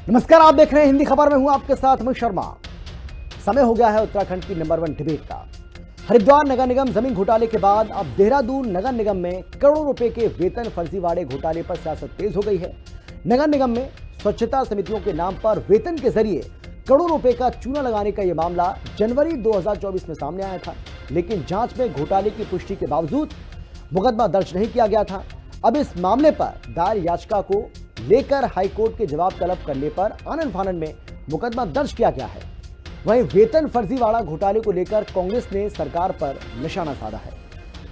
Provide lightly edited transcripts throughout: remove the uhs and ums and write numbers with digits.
नमस्कार, आप देख रहे हैं हिंदी खबर में हूं आपके साथ अमित शर्मा। समय हो गया है उत्तराखंड की नंबर 1 डिबेट का। हरिद्वार नगर निगम जमीन घोटाले के बाद अब देहरादून नगर निगम में करोड़ों रुपए के वेतन फर्जीवाड़े घोटाले पर सियासत तेज हो गई है। नगर निगम में स्वच्छता समितियों के नाम पर वेतन के जरिए करोड़ों रुपए का चूना लगाने का यह मामला जनवरी 2024 में सामने आया था, लेकिन जांच में घोटाले की पुष्टि के बावजूद मुकदमा दर्ज नहीं किया गया था। अब इस मामले पर दायर याचिका को लेकर हाईकोर्ट के जवाब तलब करने पर आनन फानन में मुकदमा दर्ज किया गया है। वहीं वेतन फर्जीवाड़ा घोटाले को लेकर कांग्रेस ने सरकार पर निशाना साधा है।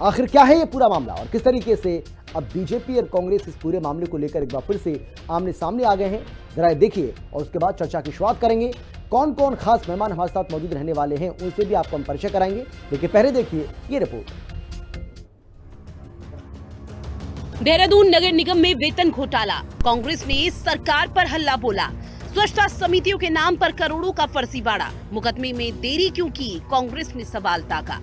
आखिर क्या है ये पूरा मामला और किस तरीके से अब बीजेपी और कांग्रेस इस पूरे मामले को लेकर एक बार फिर से आमने सामने आ गए हैं, जरा देखिए और उसके बाद चर्चा की शुरुआत करेंगे। कौन कौन खास मेहमान हमारे साथ मौजूद रहने वाले हैं उनसे भी आपको हम परिचय कराएंगे, लेकिन पहले देखिए ये रिपोर्ट। देहरादून नगर निगम में वेतन घोटाला, कांग्रेस ने सरकार पर हल्ला बोला। स्वच्छता समितियों के नाम पर करोड़ों का फर्जीवाड़ा, मुकदमे में देरी क्यों की, कांग्रेस ने सवाल दागा।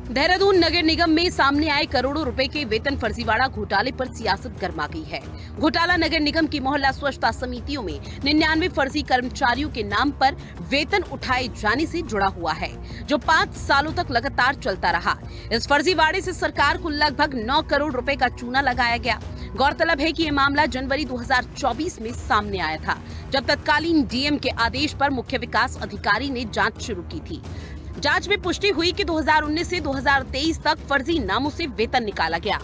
देहरादून नगर निगम में सामने आए करोड़ों रुपए के वेतन फर्जीवाड़ा घोटाले पर सियासत गर्मा गई है। घोटाला नगर निगम की मोहल्ला स्वच्छता समितियों में 99 फर्जी कर्मचारियों के नाम पर वेतन उठाए जाने से जुड़ा हुआ है, जो 5 सालों तक लगातार चलता रहा। इस फर्जीवाड़े से सरकार को लगभग 9 करोड़ रुपए का चूना लगाया गया। गौरतलब है कि ये मामला जनवरी 2024 में सामने आया था, जब तत्कालीन डीएम के आदेश पर मुख्य विकास अधिकारी ने जांच शुरू की थी। जांच में पुष्टि हुई कि 2019 से 2023 तक फर्जी नामों से वेतन निकाला गया।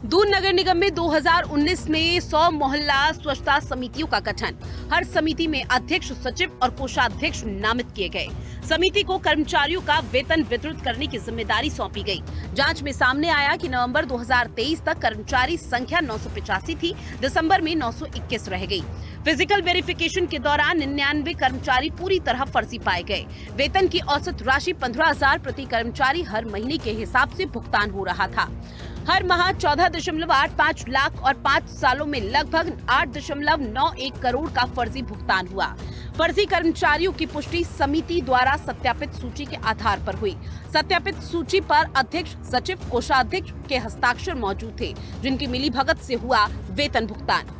दून नगर निगम में 2019 में 100 मोहल्ला स्वच्छता समितियों का गठन, हर समिति में अध्यक्ष, सचिव और कोषाध्यक्ष नामित किए गए। समिति को कर्मचारियों का वेतन वितरित करने की जिम्मेदारी सौंपी गई। जांच में सामने आया कि नवंबर 2023 तक कर्मचारी संख्या 985 थी, दिसंबर में 921 रह गई। फिजिकल वेरिफिकेशन के दौरान 99 कर्मचारी पूरी तरह फर्जी पाए गए। वेतन की औसत राशि 15,000 प्रति कर्मचारी हर महीने के हिसाब से भुगतान हो रहा था। हर माह 14.85 लाख और 5 सालों में लगभग 8.91 करोड़ का फर्जी भुगतान हुआ। फर्जी कर्मचारियों की पुष्टि समिति द्वारा सत्यापित सूची के आधार पर हुई। सत्यापित सूची पर अध्यक्ष, सचिव, कोषाध्यक्ष के हस्ताक्षर मौजूद थे, जिनकी मिलीभगत से हुआ वेतन भुगतान।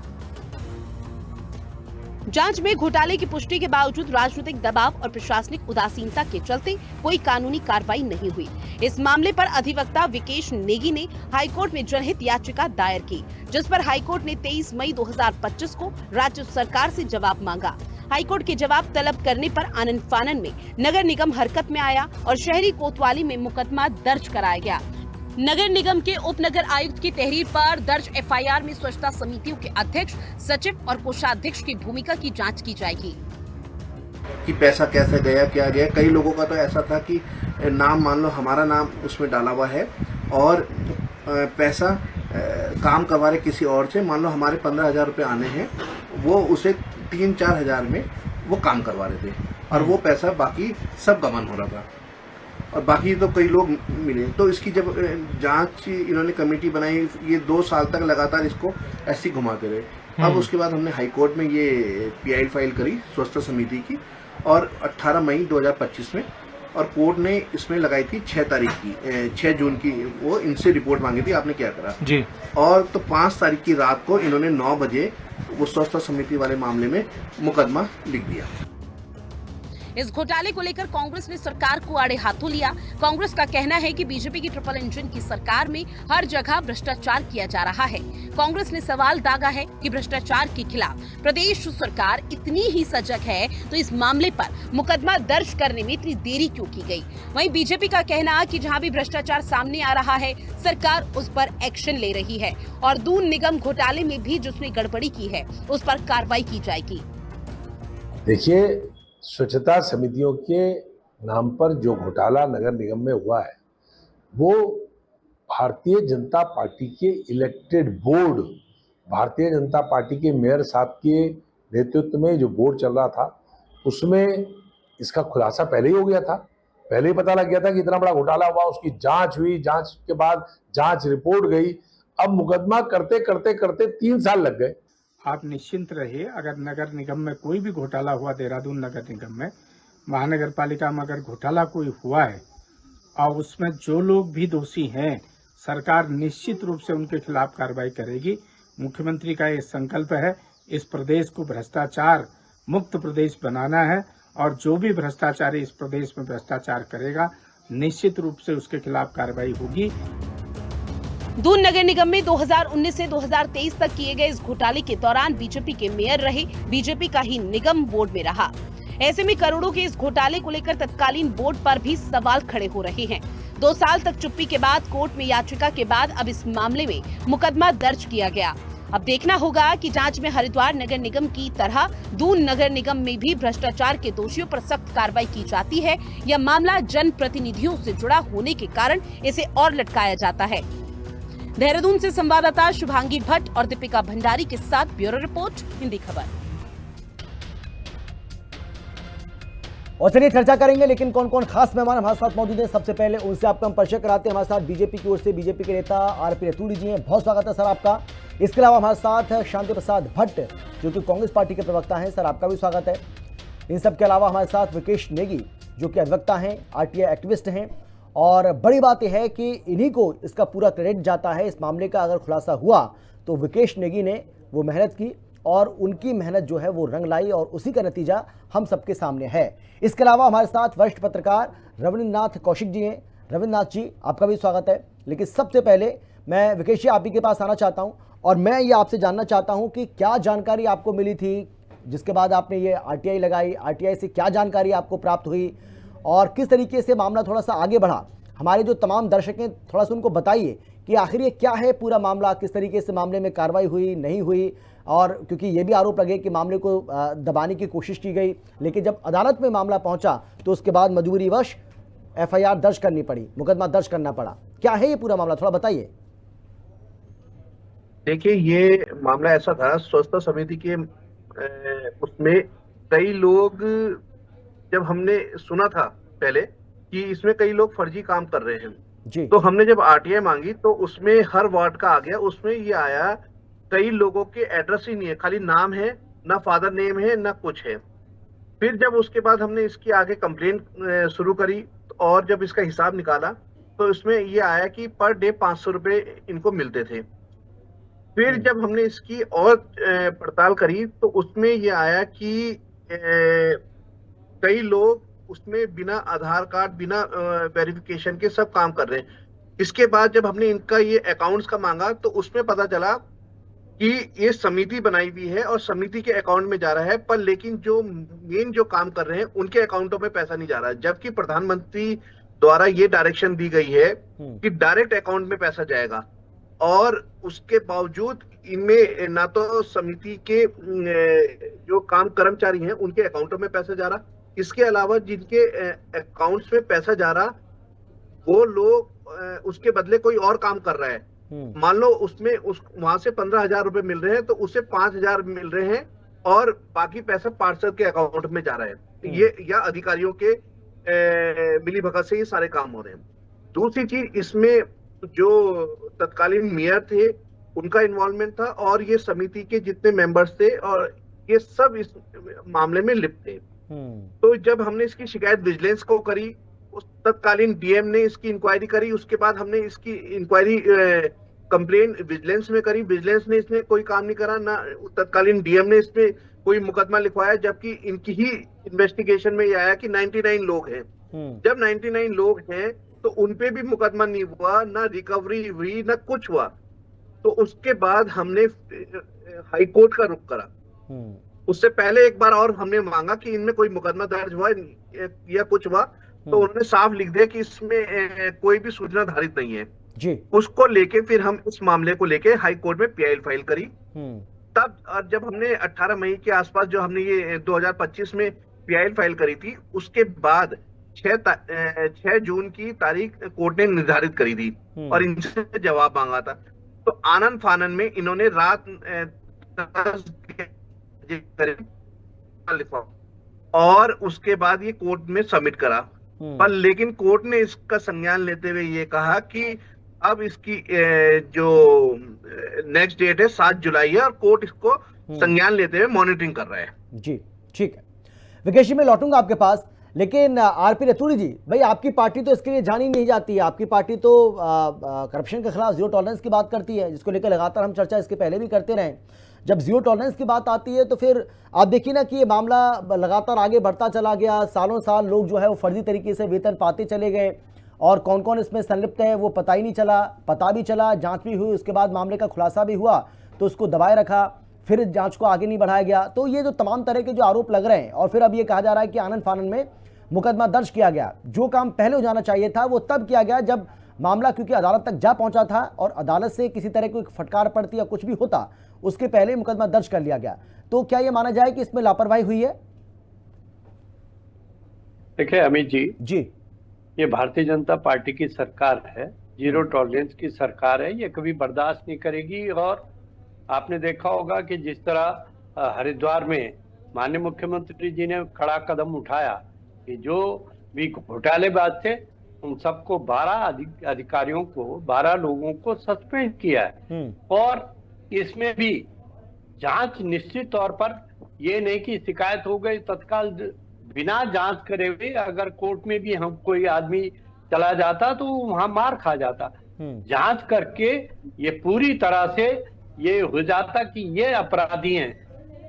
जांच में घोटाले की पुष्टि के बावजूद राजनीतिक दबाव और प्रशासनिक उदासीनता के चलते कोई कानूनी कार्रवाई नहीं हुई। इस मामले पर अधिवक्ता विकेश नेगी ने हाईकोर्ट में जनहित याचिका दायर की, जिस पर हाईकोर्ट ने 23 मई 2025 को राज्य सरकार से जवाब मांगा। हाईकोर्ट के जवाब तलब करने पर आनन फानन में नगर निगम हरकत में आया और शहरी कोतवाली में मुकदमा दर्ज कराया गया। नगर निगम के उप नगर आयुक्त की तहरीर पर दर्ज एफआईआर में स्वच्छता समितियों के अध्यक्ष, सचिव और कोषाध्यक्ष की भूमिका की जांच की जाएगी कि पैसा कैसे गया, क्या गया। कई लोगों का तो ऐसा था कि नाम, मान लो हमारा नाम उसमें डाला हुआ है और पैसा काम करवा रहे किसी और से, मान लो हमारे 15,000 रुपये आने हैं, वो उसे 3-4 हज़ार में वो काम करवा रहे थे और वो पैसा बाकी सब गबन हो रहा था और बाकी तो कई लोग मिले। तो इसकी जब जांच इन्होंने कमेटी बनाई, ये 2 साल तक लगातार इसको ऐसे ही घुमाते रहे। अब उसके बाद हमने हाई कोर्ट में ये पीआई फाइल करी स्वच्छता समिति की और 18 मई 2025 में, और कोर्ट ने इसमें लगाई थी 6 जून की, वो इनसे रिपोर्ट मांगी थी, आपने क्या करा जी। और तो 5 तारीख की रात को इन्होंने 9 बजे वो स्वच्छता समिति वाले मामले में मुकदमा लिख दिया। इस घोटाले को लेकर कांग्रेस ने सरकार को आड़े हाथों लिया। कांग्रेस का कहना है कि बीजेपी की ट्रिपल इंजन की सरकार में हर जगह भ्रष्टाचार किया जा रहा है। कांग्रेस ने सवाल दागा है कि भ्रष्टाचार के खिलाफ प्रदेश सरकार इतनी ही सजग है तो इस मामले पर मुकदमा दर्ज करने में इतनी देरी क्यों की गई। वहीं बीजेपी का कहना कि जहां भी भ्रष्टाचार सामने आ रहा है, सरकार उस पर एक्शन ले रही है और दून निगम घोटाले में भी जिसने गड़बड़ी की है उस पर कार्रवाई की जाएगी। देखिए, स्वच्छता समितियों के नाम पर जो घोटाला नगर निगम में हुआ है, वो भारतीय जनता पार्टी के elected board, Bharatiya Janata party के मेयर साहब के नेतृत्व में जो बोर्ड चल रहा था, उसमें इसका खुलासा पहले ही हो गया था। पहले ही पता लग गया था कि इतना बड़ा घोटाला हुआ, उसकी जांच हुई, जांच के बाद जांच रिपोर्ट गई। अब मुकदमा करते करते करते 3 साल लग गए। आप निश्चिंत रहिए, अगर नगर निगम में कोई भी घोटाला हुआ, देहरादून नगर निगम में, महानगर पालिका में अगर घोटाला कोई हुआ है और उसमें जो लोग भी दोषी हैं, सरकार निश्चित रूप से उनके खिलाफ कार्रवाई करेगी। मुख्यमंत्री का ये संकल्प है इस प्रदेश को भ्रष्टाचार मुक्त प्रदेश बनाना है और जो भी भ्रष्टाचारी इस प्रदेश में भ्रष्टाचार करेगा निश्चित रूप से उसके खिलाफ कार्रवाई होगी। दून नगर निगम में 2019 से 2023 तक किए गए इस घोटाले के दौरान बीजेपी के मेयर रहे, बीजेपी का ही निगम बोर्ड में रहा। ऐसे में करोड़ों के इस घोटाले को लेकर तत्कालीन बोर्ड पर भी सवाल खड़े हो रहे हैं। 2 साल तक चुप्पी के बाद कोर्ट में याचिका के बाद अब इस मामले में मुकदमा दर्ज किया गया। अब देखना होगा कि जांच में हरिद्वार नगर निगम की तरह दून नगर निगम में भी भ्रष्टाचार के दोषियों पर सख्त कार्रवाई की जाती है या मामला जनप्रतिनिधियों से जुड़ा होने के कारण इसे और लटकाया जाता है। देहरादून से संवाददाता शुभांगी भट्ट और दीपिका भंडारी के साथ ब्यूरो रिपोर्ट, हिंदी खबर। और चलिए चर्चा करेंगे, लेकिन कौन कौन खास मेहमान हमारे साथ मौजूद हैं। सबसे पहले उनसे आपका हम परिचय कराते हैं। हमारे साथ बीजेपी की ओर से बीजेपी के नेता आरपी रतूड़ी जी हैं, बहुत स्वागत है सर आपका। इसके अलावा हमारे साथ शांति प्रसाद भट्ट जो कि कांग्रेस पार्टी के प्रवक्ता हैं, सर आपका भी स्वागत है। इन सब के अलावा हमारे साथ विकेश नेगी जो कि अधिवक्ता हैं, आरटीआई एक्टिविस्ट हैं, और बड़ी बात यह है कि इन्हीं को इसका पूरा क्रेडिट जाता है। इस मामले का अगर खुलासा हुआ तो विकेश नेगी ने वो मेहनत की और उनकी मेहनत जो है वो रंग लाई और उसी का नतीजा हम सबके सामने है। इसके अलावा हमारे साथ वरिष्ठ पत्रकार रविन्द्रनाथ कौशिक जी हैं। रविन्द्रनाथ जी आपका भी स्वागत है। लेकिन सबसे पहले मैं विकेश जी आप ही के पास आना चाहता हूं और मैं ये आपसे जानना चाहता हूं कि क्या जानकारी आपको मिली थी जिसके बाद आपने ये आरटीआई लगाई, आरटीआई से क्या जानकारी आपको प्राप्त हुई और किस तरीके से मामला थोड़ा सा आगे बढ़ा। हमारे जो तमाम दर्शक हैं थोड़ा सा उनको बताइए कि आखिर ये क्या है पूरा मामला, किस तरीके से मामले में कार्रवाई हुई नहीं हुई, और क्योंकि ये भी आरोप लगे कि मामले को दबाने की कोशिश की गई, लेकिन जब अदालत में मामला पहुंचा तो उसके बाद मजबूरीवश एफआईआर दर्ज करनी पड़ी, मुकदमा दर्ज करना पड़ा। क्या है ये पूरा मामला, थोड़ा बताइए। देखिए, ये मामला ऐसा था, स्वच्छता समिति के उसमें कई लोग, जब हमने सुना था पहले कि इसमें कई लोग फर्जी काम कर रहे हैं जी, तो हमने जब आरटीआई मांगी तो उसमें हर वार्ड का आ गया। उसमें ये आया कई लोगों के एड्रेस ही नहीं है, खाली नाम है, ना फादर नेम है, ना कुछ है। फिर जब उसके बाद हमने इसकी आगे कंप्लेंट शुरू करी और जब इसका हिसाब निकाला तो इसमें ये आया कि पर डे 500 रुपए इनको मिलते थे। फिर जब हमने इसकी और पड़ताल करी तो उसमें ये आया कि कई लोग उसमें बिना आधार कार्ड, बिना वेरिफिकेशन के सब काम कर रहे हैं। इसके बाद जब हमने इनका ये अकाउंट्स का मांगा तो उसमें पता चला कि ये समिति बनाई हुई है और समिति के अकाउंट में जा रहा है, पर लेकिन जो मेन जो काम कर रहे हैं उनके अकाउंटों में पैसा नहीं जा रहा है, जबकि प्रधानमंत्री द्वारा ये डायरेक्शन दी गई है कि डायरेक्ट अकाउंट में पैसा जाएगा। और उसके बावजूद इनमें ना तो समिति के जो काम कर्मचारी हैं उनके अकाउंटों में पैसा जा रहा, इसके अलावा जिनके अकाउंट्स में पैसा जा रहा वो लोग उसके बदले कोई और काम कर रहा है। मान लो उसमें वहां से 15,000 रुपए मिल रहे हैं तो उसे 5,000 मिल रहे हैं और बाकी पैसा पार्षद के अकाउंट में जा रहा है। ये या अधिकारियों के मिली भगत से ये सारे काम हो रहे हैं। दूसरी चीज, इसमें जो तत्कालीन मेयर थे उनका इन्वॉल्वमेंट था और ये समिति के जितने मेंबर्स थे और ये सब इस मामले में लिप्त थे। तो जब हमने इसकी शिकायत विजिलेंस को करी, उस तत्कालीन डीएम ने इसकी इंक्वायरी करी, उसके बाद हमने इसकी इंक्वायरी कंप्लेन विजिलेंस में करी, विजिलेंस ने इसमें कोई काम नहीं करा, ना तत्कालीन डीएम ने इसमें कोई मुकदमा लिखवाया, जबकि इनकी ही इन्वेस्टिगेशन में यह आया कि 99 लोग हैं। जब 99 लोग हैं तो उनपे भी मुकदमा नहीं हुआ, ना रिकवरी हुई, ना कुछ हुआ। तो उसके बाद हमने हाई कोर्ट का रुख करा। उससे पहले एक बार और हमने मांगा कि इनमें कोई मुकदमा दर्ज हुआ या कुछ हुआ, तो उन्होंने साफ लिख दिया कि इसमें कोई भी सूचना धारित नहीं है जी। उसको लेके फिर हम इस मामले को लेके हाई कोर्ट में पीआईएल फाइल करी। तब जब हमने 18 मई के आसपास जो हमने ये 2025 में पीआईएल फाइल करी थी, उसके बाद 6 जून की तारीख कोर्ट ने निर्धारित करी थी और इनसे जवाब मांगा था। तो आनन फानन में इन्होंने रात 10 लिखा और उसके बाद ये कोर्ट में सबमिट करा, पर लेकिन कोर्ट ने इसका संज्ञान लेते हुए ये कहा कि अब इसकी जो नेक्स्ट डेट है 7 जुलाई है और कोर्ट इसको संज्ञान लेते हुए मॉनिटरिंग कर रहा है। जी ठीक है, विकेश जी मैं लौटूंगा आपके पास, लेकिन आरपी रतूड़ी जी, भाई आपकी पार्टी तो इसके लिए जानी नहीं जाती है। आपकी पार्टी तो करप्शन के खिलाफ जीरो टॉलरेंस की बात करती है, जिसको लेकर लगातार हम चर्चा इसके पहले भी करते रहे। जब जीरो टॉलरेंस की बात आती है तो फिर आप देखिए ना कि ये मामला लगातार आगे बढ़ता चला गया। सालों साल लोग जो है वो फर्जी तरीके से वेतन पाते चले गए और कौन कौन इसमें संलिप्त है वो पता ही नहीं चला। पता भी चला, जांच भी हुई, उसके बाद मामले का खुलासा भी हुआ तो उसको दबाए रखा, फिर जांच को आगे नहीं बढ़ाया गया। तो ये जो तमाम तरह के जो आरोप लग रहे हैं और फिर अब ये कहा जा रहा है कि आनन फानन में मुकदमा दर्ज किया गया। जो काम पहले हो जाना चाहिए था वो तब किया गया जब मामला क्योंकि अदालत तक जा पहुंचा था और अदालत से किसी तरह की फटकार पड़ती या कुछ भी होता उसके पहले मुकदमा दर्ज कर लिया गया। तो क्या यह माना जाए कि इसमें लापरवाही हुई है? देखिए अमित जी, ये भारतीय जनता पार्टी की सरकार है, जीरो टॉलरेंस की सरकार है, ये कभी बर्दाश्त नहीं करेगी। और आपने देखा होगा कि जिस तरह हरिद्वार में माननीय मुख्यमंत्री जी ने कड़ा कदम उठाया कि जो भी घोटालेबाज थे उन सबको 12 अधिकारियों को 12 लोगों को सस्पेंड किया है। और इसमें भी जांच निश्चित तौर पर ये नहीं कि शिकायत हो गई तत्काल बिना जांच करे हुए अगर कोर्ट में भी हम कोई आदमी चला जाता तो वहां मार खा जाता। जांच करके ये पूरी तरह से ये हो जाता कि ये अपराधी हैं।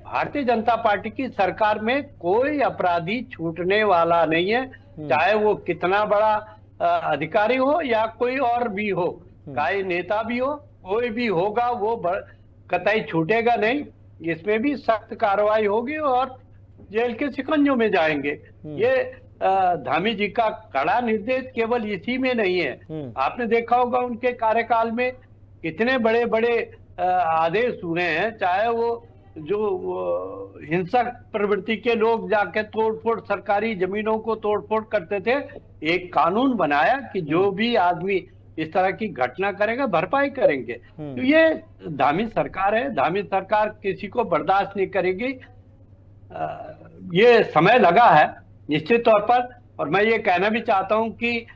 भारतीय जनता पार्टी की सरकार में कोई अपराधी छूटने वाला नहीं है, चाहे वो कितना बड़ा अधिकारी हो या कोई और भी हो, चाहे नेता भी हो, कोई भी होगा वो कतई छूटेगा नहीं। इसमें भी सख्त कार्रवाई होगी और जेल के शिकंजों में जाएंगे। ये धामी जी का कड़ा निर्देश केवल इसी में नहीं है, आपने देखा होगा उनके कार्यकाल में कितने बड़े बड़े आदेश हुए हैं, चाहे वो जो हिंसक प्रवृत्ति के लोग जाके तोड़फोड़ सरकारी जमीनों को तोड़फोड़ करते थे। एक कानून बनाया कि जो भी आदमी इस तरह की घटना करेगा भरपाई करेंगे। तो ये धामी सरकार है, धामी सरकार किसी को बर्दाश्त नहीं करेगी। ये समय लगा है निश्चित तौर पर। और मैं ये कहना भी चाहता हूं कि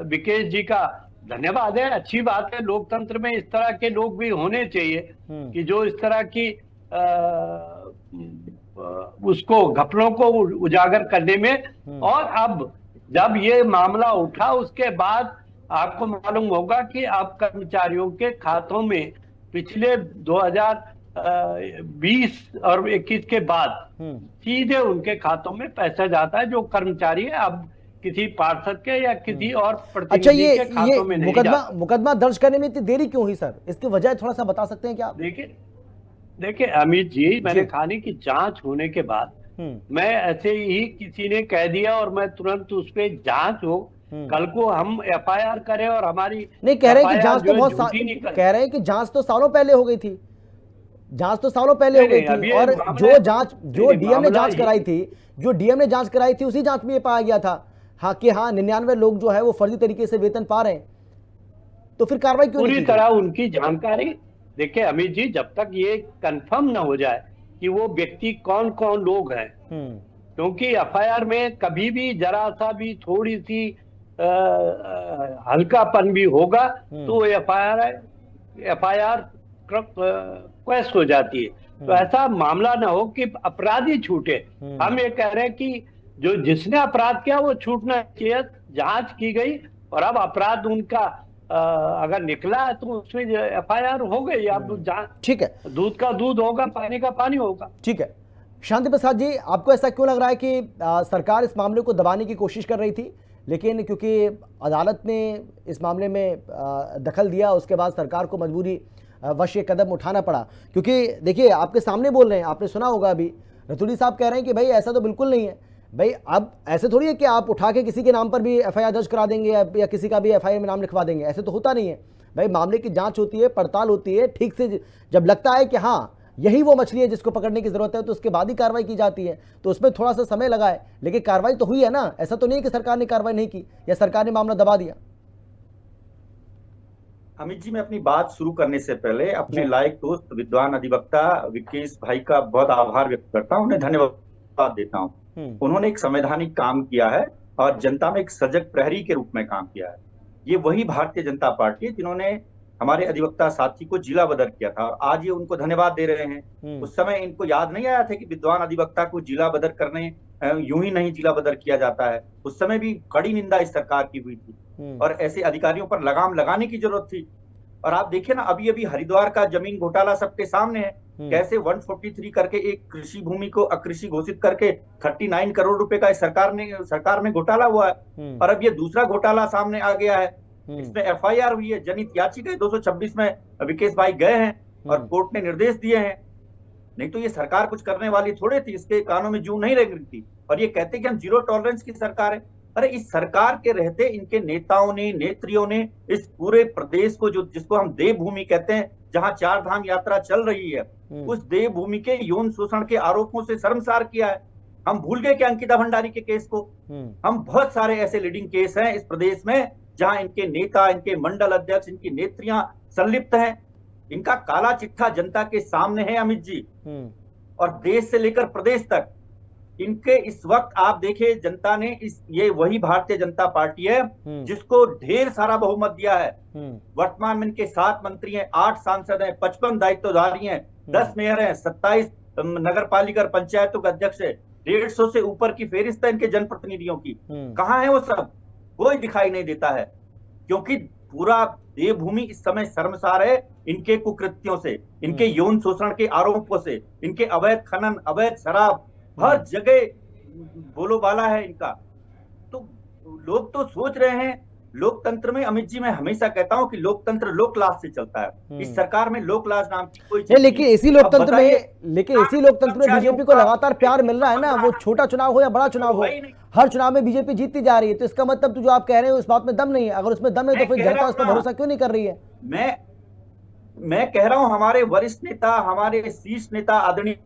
विकेश जी का धन्यवाद है, अच्छी बात है, लोकतंत्र में इस तरह के लोग भी होने चाहिए कि जो इस तरह की उसको घपलों को उजागर करने में। और अब जब ये मामला उठा उसके बाद आपको मालूम होगा कि अब कर्मचारियों के खातों में पिछले 2020 और 21 के बाद सीधे उनके खातों में पैसा जाता है। जो कर्मचारी है अब किसी पार्षद के या किसी और प्रतिनिधि के खातों में नहीं जाता। मुकदमा दर्ज करने में इतनी देरी क्यों हुई सर? इसकी वजह थोड़ा सा बता सकते हैं क्या? देखिए अमित जी, मैंने कहा नहीं कि जांच होने के बाद मैं ऐसे ही किसी ने कह दिया और मैं तुरंत उस पर जांच हो, कल को हम एफआईआर करें और हमारी नहीं कह रहे हैं कि जांच तो कह रहे हैं कि जांच तो सालों पहले हो गई थी, जांच तो सालों पहले हो गई थी। और जो डीएम ने जांच कराई थी, जो डीएम ने जांच कराई थी उसी जांच में ये पाया गया था हाँ कि हाँ 99 लोग जो है वो फर्जी तरीके से वेतन पा रहे हैं। तो फिर कार्रवाई क्यों पूरी तरह उनकी जानकारी। देखिए अमित जी, जब तक ये कंफर्म ना हो जाए कि वो व्यक्ति कौन कौन लोग हैं, क्योंकि एफआईआर में कभी भी जरा सा भी थोड़ी सी हल्कापन भी होगा तो एफआईआर क्वेश्च हो जाती है। तो ऐसा मामला ना हो कि अपराधी छूटे। हम ये कह रहे हैं कि जो जिसने अपराध किया वो छूटना चाहिए। जांच की गई और अब अपराध उनका अगर निकला है तो उसमें एफआईआर हो गई। अब ठीक है, दूध का दूध होगा, पानी का पानी होगा। ठीक है। शांति प्रसाद जी, आपको ऐसा क्यों लग रहा है कि सरकार इस मामले को दबाने की कोशिश कर रही थी, लेकिन क्योंकि अदालत ने इस मामले में दखल दिया उसके बाद सरकार को मजबूरी वश ये कदम उठाना पड़ा? क्योंकि देखिए आपके सामने बोल रहे हैं, आपने सुना होगा अभी रतूड़ी साहब कह रहे हैं कि भाई ऐसा तो बिल्कुल नहीं है। भाई अब ऐसे थोड़ी है कि आप उठा के किसी के नाम पर भी एफआईआर दर्ज करा देंगे या किसी का भी एफआईआर में नाम लिखवा देंगे, ऐसे तो होता नहीं है। भाई मामले की जांच होती है, पड़ताल होती है, ठीक से जब लगता है कि हाँ यही वो मछली है जिसको पकड़ने की जरूरत है तो उसके बाद ही कार्रवाई की जाती है। तो उसमें थोड़ा सा समय लगा है, लेकिन कार्रवाई तो हुई है ना। ऐसा तो नहीं है कि सरकार ने कार्रवाई नहीं की या सरकार ने मामला दबा दिया। अमित जी, मैं अपनी बात शुरू करने से पहले अपने लायक दोस्त विद्वान अधिवक्ता विकेश भाई का बहुत आभार व्यक्त करता हूं, उन्हें धन्यवाद देता हूं। उन्होंने एक संवैधानिक काम किया है और जनता में एक सजग प्रहरी के रूप में काम किया है। ये वही भारतीय जनता पार्टी है जिन्होंने हमारे अधिवक्ता साथी को जिला बदर किया था और आज ये उनको धन्यवाद दे रहे हैं। उस समय इनको याद नहीं आया था कि विद्वान अधिवक्ता को जिला बदर करने यूं ही नहीं जिला बदर किया जाता है। उस समय भी कड़ी निंदा इस सरकार की हुई थी और ऐसे अधिकारियों पर लगाम लगाने की जरूरत थी। और आप देखिए ना, अभी अभी हरिद्वार का जमीन घोटाला सबके सामने है, कैसे 143 करके एक कृषि भूमि को अकृषि घोषित करके 39 करोड़ रुपए का सरकार में घोटाला हुआ है। और अब ये दूसरा घोटाला सामने आ गया है, इसमें एफआईआर हुई है, जनहित याचिका 226 में विकेश भाई गए हैं और कोर्ट ने निर्देश दिए हैं। नहीं तो ये सरकार कुछ करने वाली थोड़े थी, इसके कानों में जूं नहीं रेंग रही थी। और ये कहते कि हम जीरो टॉलरेंस की सरकार है। अरे इस सरकार के रहते इनके नेताओं ने, नेत्रियों ने इस पूरे प्रदेश को, जो जिसको हम देवभूमि कहते हैं, जहां 4 धाम यात्रा चल रही है, उस देवभूमि के यौन शोषण के आरोपों से शर्मसार किया है। हम भूल गए कि अंकिता भंडारी के केस को, हम बहुत सारे ऐसे लीडिंग केस हैं इस प्रदेश में जहां इनके नेता, इनके मंडल अध्यक्ष, इनकी नेत्रियां संलिप्त हैं। इनका काला चिट्ठा जनता के सामने है अमित जी, और देश से लेकर प्रदेश तक इनके इस वक्त आप देखिए, जनता ने ये वही भारतीय जनता पार्टी है जिसको ढेर सारा बहुमत दिया है। वर्तमान में इनके 7 मंत्री हैं, 8 सांसद हैं, 55 दायित्वधारी हैं, 10 मेयर हैं, 27 नगर पालिका और पंचायतों के अध्यक्ष है, 150 से ऊपर की फेरिस्त है इनके जनप्रतिनिधियों की। कहाँ है वो सब? कोई दिखाई नहीं देता है, क्योंकि पूरा देवभूमि इस समय शर्मसार है इनके कुकृत्यों से, इनके यौन शोषण के आरोपों से, इनके अवैध खनन, अवैध शराब, हर जगह बोलोबाला है इनका। तो लोग तो सोच रहे हैं लोकतंत्र में, अमित जी मैं हमेशा कहता हूं कि लोकतंत्र लोकलाज से चलता है। इस सरकार में लोकलाज नाम की कोई चीज लेकिन इसी लोकतंत्र में बीजेपी को लगातार प्यार मिल रहा है ना, वो छोटा चुनाव हो या बड़ा चुनाव हो, हर चुनाव में बीजेपी जीतती जा रही है। तो इसका मतलब तो जो आप कह रहे हैं उस बात में दम नहीं है। अगर उसमें दम है तो फिर जनता उस पर भरोसा क्यों नहीं कर रही है? मैं कह रहा हूं, हमारे वरिष्ठ नेता, हमारे शीर्ष नेता आदरणीय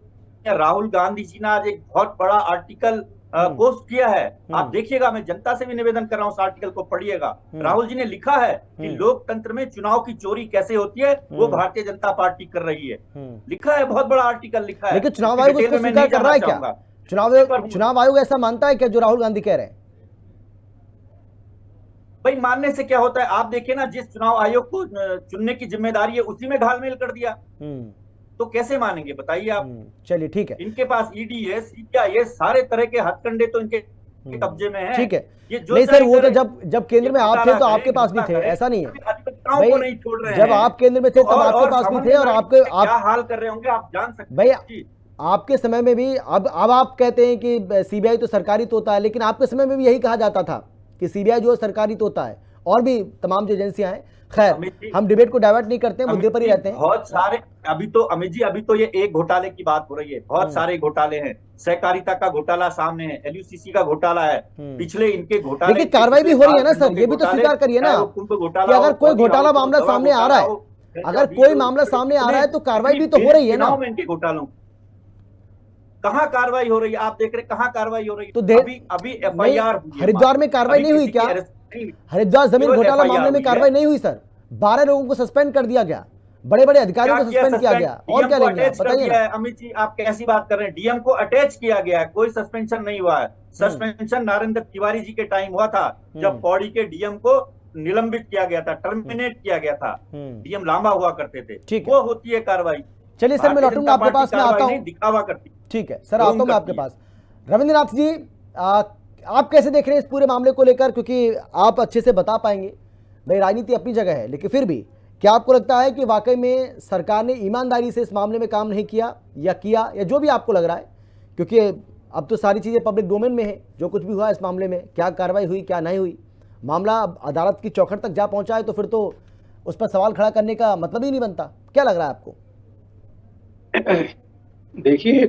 राहुल गांधी जी ने आज एक बहुत बड़ा आर्टिकल पोस्ट किया है। आप देखिएगा, मैं जनता से भी निवेदन कर रहा हूं, उस आर्टिकल को पढ़िएगा। राहुल जी ने लिखा है कि लोकतंत्र में चुनाव की चोरी कैसे होती है वो भारतीय जनता पार्टी कर रही है। लिखा है, बहुत बड़ा आर्टिकल लिखा है। लेकिन चुनाव आयोग उसको स्वीकार कर रहा है क्या? चुनाव आयोग ऐसा मानता है क्या जो राहुल गांधी कह रहे हैं? भाई मानने से क्या होता है? आप देखिए ना, जिस चुनाव आयोग को चुनने की जिम्मेदारी है उसी में घालमेल कर दिया, तो कैसे मानेंगे बताइए आप? चलिए ठीक है, इनके पास ईडी है, सीबीआई है, सारे तरह के हथकंडे तो इनके कब्जे में है। ठीक है, ये जो नहीं सर, वो तो जब केंद्र में आप थे तो आपके पास भी थे, ऐसा नहीं है को नहीं छोड़ रहे हैं। जब आप केंद्र में थे तब आपके पास भी थे, और आपके क्या हाल कर रहे होंगे आप जान सकते हैं भाई। आपके समय में भी, अब आप कहते हैं कि सीबीआई तो सरकारी तोता है, लेकिन आपके समय में भी यही कहा जाता था कि सीबीआई जो है सरकारी तोता है, और भी तमाम जो एजेंसियां हैं। खैर, हम डिबेट को डाइवर्ट नहीं करते हैं, मुद्दे पर ही रहते हैं। बहुत सारे अभी तो अमित जी, अभी तो ये एक घोटाले की बात हो रही है, बहुत सारे घोटाले हैं। सहकारिता का घोटाला सामने है, एलयूसीसी का घोटाला है, पिछले इनके घोटाले। लेकिन कार्रवाई भी हो रही है ना सर, ये भी तो स्वीकार करिए ना कि अगर कोई घोटाला मामला सामने आ रहा है, अगर कोई मामला सामने आ रहा है तो कार्रवाई भी तो हो रही है ना। इनके घोटालों कहाँ कार्रवाई हो रही है? आप देख रहे कहाँ कार्रवाई हो रही है? तो अभी एफआईआर हरिद्वार में कार्रवाई नहीं हुई क्या? हरिद्वार जमीन घोटाला मामले में कार्रवाई नहीं हुई सर? 12 लोगों को सस्पेंड कर दिया गया, बड़े बड़े अधिकारियों को सस्पेंड किया गया, और क्या लेंगे बताइए ना। अमित जी आप कैसी बात कर रहे हैं? डीएम को अटैच किया गया है, कोई सस्पेंशन नहीं हुआ है। सस्पेंशन नरेंद्र तिवारी जी के टाइम हुआ था, जब पौड़ी के डीएम को निलंबित किया गया था, टर्मिनेट किया गया था। डीएम लांबा हुआ करते थे, वो होती है कार्रवाई। चलिए सर, मैं लौटूंगा आपके पास, मैं आता हूँ, दिखावा करती। ठीक है सर, आता हूँ मैं आपके पास। रविंद्रनाथ जी, आप कैसे देख रहे हैं इस पूरे मामले को लेकर? क्योंकि आप अच्छे से बता पाएंगे, भाई राजनीति अपनी जगह है, लेकिन फिर भी क्या आपको लगता है कि वाकई में सरकार ने ईमानदारी से इस मामले में काम नहीं किया, या जो भी आपको लग रहा है? क्योंकि अब तो सारी चीज़ें पब्लिक डोमेन में है, जो कुछ भी हुआ इस मामले में, क्या कार्रवाई हुई क्या नहीं हुई, मामला अब अदालत की चौखट तक जा पहुंचा है, तो फिर तो उस पर सवाल खड़ा करने का मतलब ही नहीं बनता। क्या लग रहा है आपको? देखिए,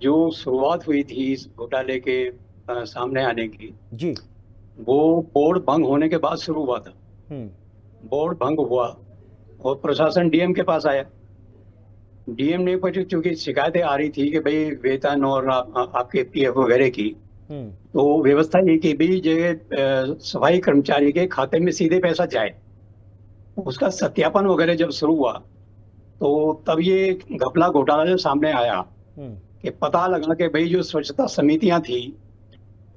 जो शुरुआत हुई थी इस घोटाले के सामने आने की जी, वो बोर्ड भंग होने के बाद शुरू हुआ था। बोर्ड भंग हुआ और प्रशासन डीएम के पास आया। डीएम ने कुछ, चूंकि शिकायतें आ रही थी कि भाई वेतन और आपके पीएफ वगैरह की, तो व्यवस्था ये की भी जो सफाई कर्मचारी के खाते में सीधे पैसा जाए। उसका सत्यापन वगैरह जब शुरू हुआ तो तब ये घपला घोटाला जो सामने आया कि पता लगा कि भाई जो स्वच्छता समितियां थी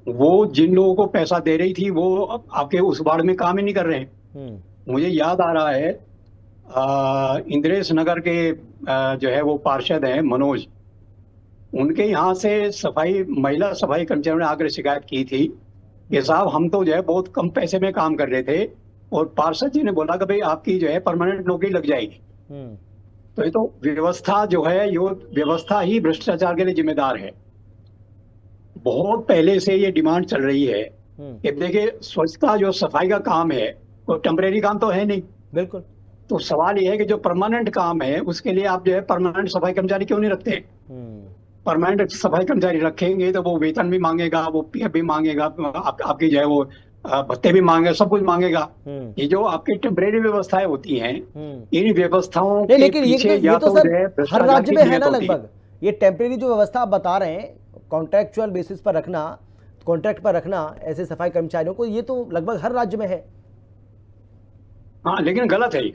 वो जिन लोगों को पैसा दे रही थी वो आपके उस वार्ड में काम ही नहीं कर रहे हैं। मुझे याद आ रहा है, इंद्रेश नगर के जो है वो पार्षद हैं मनोज, उनके यहाँ से महिला सफाई कर्मचारियों ने आकर शिकायत की थी कि साहब हम तो जो है बहुत कम पैसे में काम कर रहे थे, और पार्षद जी ने बोला कि भाई आपकी जो है परमानेंट नौकरी लग जाएगी। तो ये तो व्यवस्था जो है, ये व्यवस्था ही भ्रष्टाचार के लिए जिम्मेदार है। बहुत पहले से ये डिमांड चल रही है कि देखिए, स्वच्छता जो सफाई का काम है वो टेम्परेरी काम तो है नहीं। बिल्कुल। तो सवाल ये है कि जो परमानेंट काम है उसके लिए आप जो है परमानेंट सफाई कर्मचारी क्यों नहीं रखते? परमानेंट सफाई कर्मचारी रखेंगे तो वो वेतन भी मांगेगा, वो पीएफ भी मांगेगा, आपकी जो है वो भत्ते भी मांगेगा, सब कुछ मांगेगा। ये जो आपकी टेम्परेरी व्यवस्थाएं होती हैं, इन व्यवस्थाओं के लेकिन पीछे ये तो जो सर है हर राज्य में है ना लगभग। ये टेम्परेरी जो व्यवस्था आप बता रहे हैं, कॉन्ट्रैक्चुअल बेसिस पर रखना, कॉन्ट्रैक्ट पर रखना ऐसे सफाई कर्मचारियों को, ये तो लगभग हर राज्य में है। हाँ, लेकिन गलत है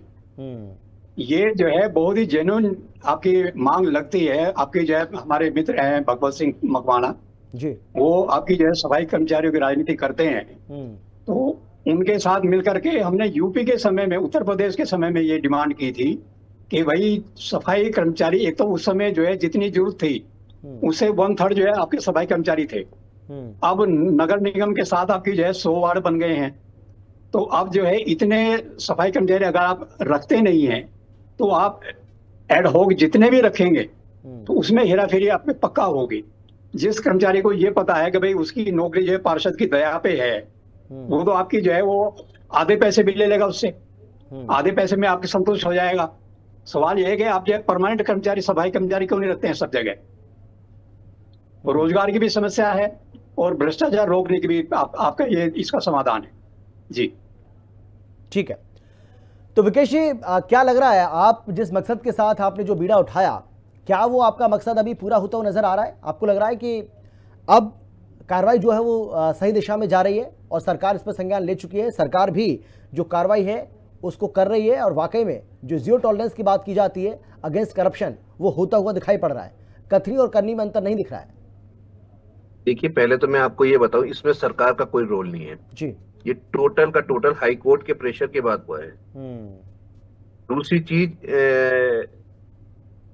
ये जो है बहुत ही जेन्युइन आपकी मांग लगती है। आपके जो है हमारे मित्र हैं भगवत सिंह मकवाना जी, वो आपकी जो है सफाई कर्मचारियों की राजनीति करते हैं। तो उनके साथ मिलकर के हमने यूपी के समय में, उत्तर प्रदेश के समय में ये डिमांड की थी कि भाई सफाई कर्मचारी, एक तो उस समय जो है जितनी जरूरत थी उससे 1/3 जो है आपके सफाई कर्मचारी थे। अब नगर निगम के साथ आपकी जो है 100 वार्ड बन गए हैं। तो अब जो है इतने सफाई कर्मचारी अगर आप रखते नहीं हैं तो आप एड होक जितने भी रखेंगे तो उसमें हेराफेरी आप में पक्का होगी। जिस कर्मचारी को ये पता है कि भाई उसकी नौकरी जो है पार्षद की दया पे है, वो तो आपकी जो है वो आधे पैसे भी ले लेगा उससे, आधे पैसे में आपके संतुष्ट हो जाएगा। सवाल ये है कि आप जो है परमानेंट कर्मचारी, सफाई कर्मचारी क्यों नहीं रखते हैं सब जगह? रोजगार की भी समस्या है और भ्रष्टाचार रोकने की भी आपका ये इसका समाधान है जी। ठीक है, तो विकेश जी क्या लग रहा है, आप जिस मकसद के साथ आपने जो बीड़ा उठाया, क्या वो आपका मकसद अभी पूरा होता हुआ नजर आ रहा है? आपको लग रहा है कि अब कार्रवाई जो है वो सही दिशा में जा रही है और सरकार इस पर संज्ञान ले चुकी है, सरकार भी जो कार्रवाई है उसको कर रही है और वाकई में जो जीरो टॉलरेंस की बात की जाती है अगेंस्ट करप्शन, वो होता हुआ दिखाई पड़ रहा है, कथनी और करनी में अंतर नहीं दिख रहा है? देखिए, पहले तो मैं आपको ये बताऊं, इसमें सरकार का कोई रोल नहीं है जी। ये टोटल का टोटल हाई कोर्ट के प्रेशर के बाद हुआ है। दूसरी चीज,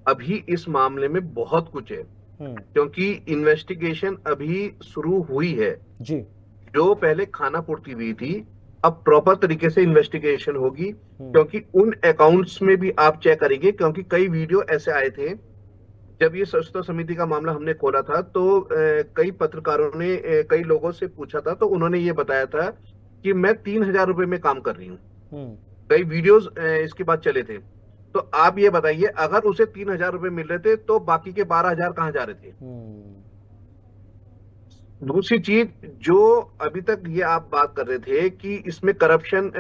अभी इस मामले में बहुत कुछ है क्योंकि इन्वेस्टिगेशन अभी शुरू हुई है जी। जो पहले खाना पूर्ति हुई थी, अब प्रॉपर तरीके से इन्वेस्टिगेशन होगी क्योंकि उन अकाउंट्स में भी आप चेक करेंगे, क्योंकि कई वीडियो ऐसे आए थे जब ये स्वच्छता समिति का मामला हमने खोला था तो कई पत्रकारों ने कई लोगों से पूछा था तो उन्होंने ये बताया था कि मैं 3,000 रुपए में काम कर रही हूँ। कई वीडियोस इसके बाद चले थे। तो आप ये बताइए, अगर उसे 3,000 रुपए मिल रहे थे तो बाकी के 12,000 कहाँ जा रहे थे? दूसरी चीज, जो अभी तक ये आप बात कर रहे थे कि इसमें करप्शन,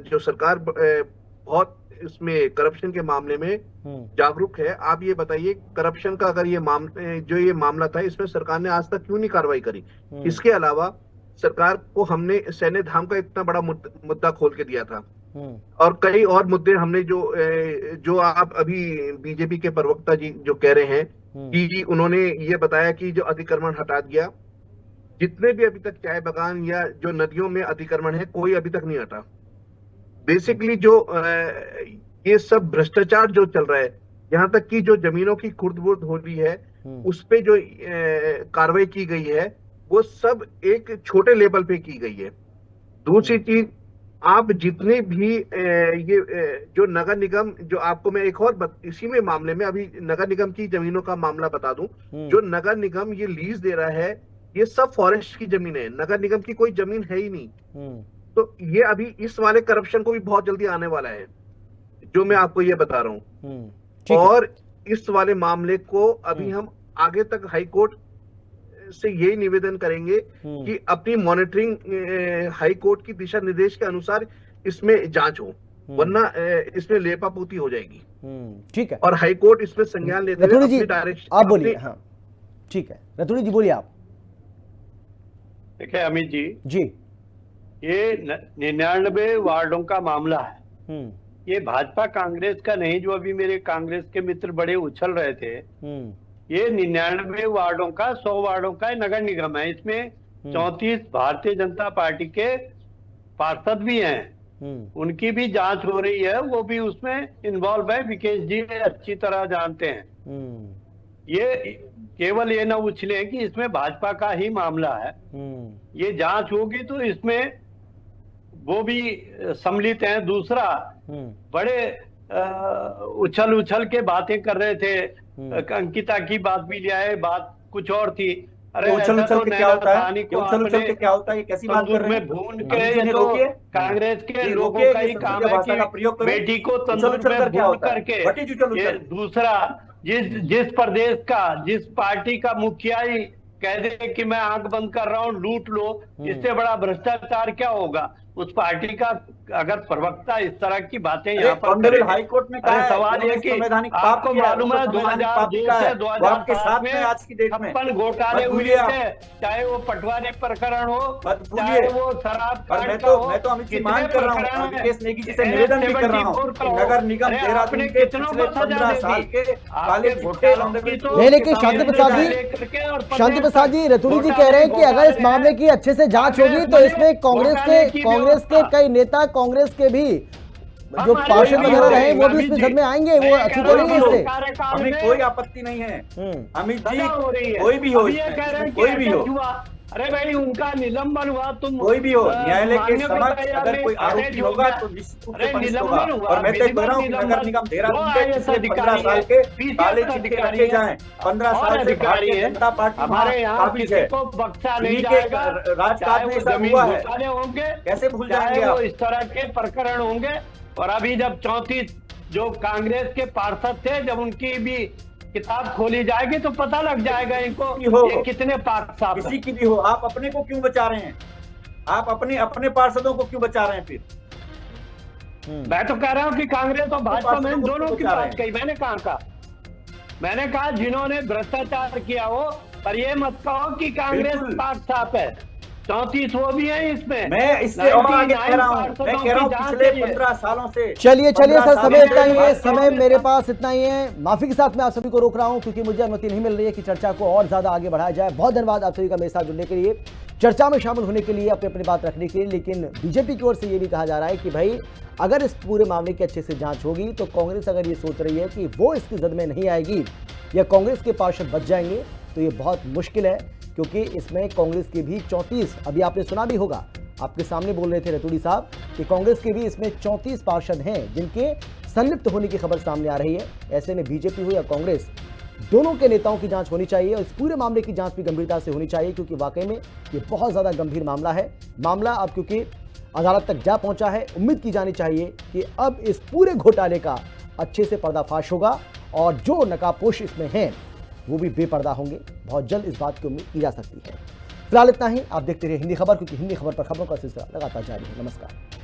जो सरकार बहुत इसमें करप्शन के मामले में जागरूक है, आप ये बताइए करप्शन का अगर ये मामला था, इसमें सरकार ने आज तक क्यों नहीं कार्रवाई करी? इसके अलावा सरकार को हमने सैन्य धाम का इतना बड़ा मुद्दा खोल के दिया था और कई और मुद्दे हमने जो आप अभी बीजेपी के प्रवक्ता जी जो कह रहे हैं कि उन्होंने ये बताया कि जो अतिक्रमण हटा दिया, जितने भी अभी तक चाय बागान या जो नदियों में अतिक्रमण है कोई अभी तक नहीं हटा। बेसिकली जो ये सब भ्रष्टाचार जो चल रहा है, यहाँ तक कि जो जमीनों की खुर्द-बुर्द हो रही है उस पे जो कार्रवाई की गई है वो सब एक छोटे लेवल पे की गई है। दूसरी चीज, आप जितने भी ये जो नगर निगम, जो आपको मैं एक और इसी में मामले में अभी नगर निगम की जमीनों का मामला बता दूं, जो नगर निगम ये लीज दे रहा है ये सब फॉरेस्ट की जमीन है, नगर निगम की कोई जमीन है ही नहीं। तो ये अभी इस वाले करप्शन को भी बहुत जल्दी आने वाला है जो मैं आपको ये बता रहा हूँ। और इस वाले मामले को अभी हम आगे तक हाई कोर्ट से यही निवेदन करेंगे कि अपनी मॉनिटरिंग हाई कोर्ट की दिशा निर्देश के अनुसार इसमें जांच हो, वरना इसमें लेपापोती हो जाएगी। ठीक है, और हाई कोर्ट इसमें संज्ञान लेते हुए अपनी डायरेक्शन। आप बोलिए। हाँ ठीक है, रतुड़ी जी बोलिए आप। देखिए अमित जी, ये 99 वार्डों का मामला है, ये भाजपा कांग्रेस का नहीं जो अभी मेरे कांग्रेस के मित्र बड़े उछल रहे थे। ये 99 वार्डों का 100 वार्डों का नगर निगम है। इसमें 34 भारतीय जनता पार्टी के पार्षद भी हैं, उनकी भी जांच हो रही है, वो भी उसमें इन्वॉल्व है। विकेश जी अच्छी तरह जानते हैं। ये केवल ये ना उछले कि इसमें भाजपा का ही मामला है। ये जांच होगी तो इसमें वो भी सम्मिलित हैं। दूसरा, बड़े उछल उछल के बातें कर रहे थे, अंकिता की बात भी ले आए, बात कुछ और थी। अरे उछल उछल के क्या होता है? उछल उछल के क्या होता है? ये कैसी बात कर रहे हैं? भून के ये तो कांग्रेस के लोगों का ही काम है कि बेटी को तंदूर में भून करके। ये दूसरा, जिस प्रदेश का, जिस पार्टी का मुखिया ही कह दे कि मैं आंख बंद कर रहा हूँ, लूट लो, इससे बड़ा भ्रष्टाचार क्या होगा? उस पार्टी का अगर प्रवक्ता इस तरह की बातें यहाँ पर करे, हाईकोर्ट में कहा है, सवाल ये कि आपको मालूम है 2002 से 2007 में आज की डेट में 56 घोटाले हुए थे, चाहे वो पटवारी प्रकरण हो, चाहे वो शराब कांड का हो। मैं तो अमित जी मांग कर रहा हूँ, विकेश नेगी जी से निवेदन भी कर रहा हूँ, नगर निगम देहरादून के पिछले 15 साल के काले झूठे नहीं, लेकिन शांति प्रसाद जी रतूड़ी जी कह रहे हैं कि अगर इस मामले की अच्छे से जांच होगी तो इसमें कांग्रेस के कई नेता, कांग्रेस के भी जो पार्षद वगैरह रहे वो भी इसमें जद में आएंगे, वो अच्छी तो नहीं है इससे। हमें कोई आपत्ति नहीं है अमित जी, कोई भी हो, कोई भी हो। अरे भाई, उनका निलंबन हुआ, तुम कोई भी हो, न्यायालय के समक्ष अगर कोई आरोपी होगा तो निश्चित रूप से पनिश होगा। और मैं तो कह रहा हूँ कि नगर निगम देहरादून के पिछले 15 साल के काले चिट्ठे रखे जाएं। 15 साल से भारतीय जनता पार्टी हमारे यहाँ किसी को बख्शा नहीं जाएगा। राजकाज में सब हुआ है, होंगे, कैसे भूल जाएंगे आप? इस तरह के प्रकरण होंगे। और अभी जब 34 जो कांग्रेस के पार्षद थे, जब उनकी भी किताब खोली जाएगी तो पता लग जाएगा इनको ये कितने पाक साफ। किसी की भी हो, आप अपने को क्यों बचा रहे हैं? आप अपने पार्षदों को क्यों बचा रहे हैं फिर? मैं तो कह रहा हूँ कि कांग्रेस और भाजपा में दोनों की बात कही। मैंने कहा मैंने कहा जिन्होंने भ्रष्टाचार किया हो, पर ये मत कहो कि कांग्रेस पाक साफ है। 34 वो भी है इसमें। मैं इससे और आगे कह रहा हूँ, मैं कह रहा हूँ पिछले 15 सालों से। चलिए सर, समय इतना ही है, समय मेरे पास इतना ही है। माफी के साथ मैं आप सभी को रोक रहा हूं क्योंकि मुझे अनुमति नहीं मिल रही है कि चर्चा को और ज्यादा आगे बढ़ाया जाए। बहुत धन्यवाद आप सभी का मेरे साथ जुड़ने के लिए, चर्चा में शामिल होने के लिए, अपनी बात रखने के लिए। लेकिन बीजेपी की ओर से ये भी कहा जा रहा है कि भाई अगर इस पूरे मामले की अच्छे से जांच होगी तो कांग्रेस अगर ये सोच रही है कि वो इसकी जद में नहीं आएगी या कांग्रेस के पार्षद बच जाएंगे तो ये बहुत मुश्किल है, क्योंकि इसमें कांग्रेस के भी 34, अभी आपने सुना भी होगा, आपके सामने बोल रहे थे रतूड़ी साहब कि कांग्रेस के भी इसमें 34 पार्षद हैं जिनके संलिप्त होने की खबर सामने आ रही है। ऐसे में बीजेपी हो या कांग्रेस, दोनों के नेताओं की जांच होनी चाहिए और इस पूरे मामले की जांच भी गंभीरता से होनी चाहिए, क्योंकि वाकई में ये बहुत ज़्यादा गंभीर मामला है। मामला अब क्योंकि अदालत तक जा पहुंचा है, उम्मीद की जानी चाहिए कि अब इस पूरे घोटाले का अच्छे से पर्दाफाश होगा और जो नकाबपोश इसमें हैं वो भी बेपर्दा होंगे। बहुत जल्द इस बात की उम्मीद की जा सकती है। फिलहाल इतना ही। आप देखते रहिए हिंदी खबर, क्योंकि हिंदी खबर पर खबरों का सिलसिला लगातार जारी है। नमस्कार।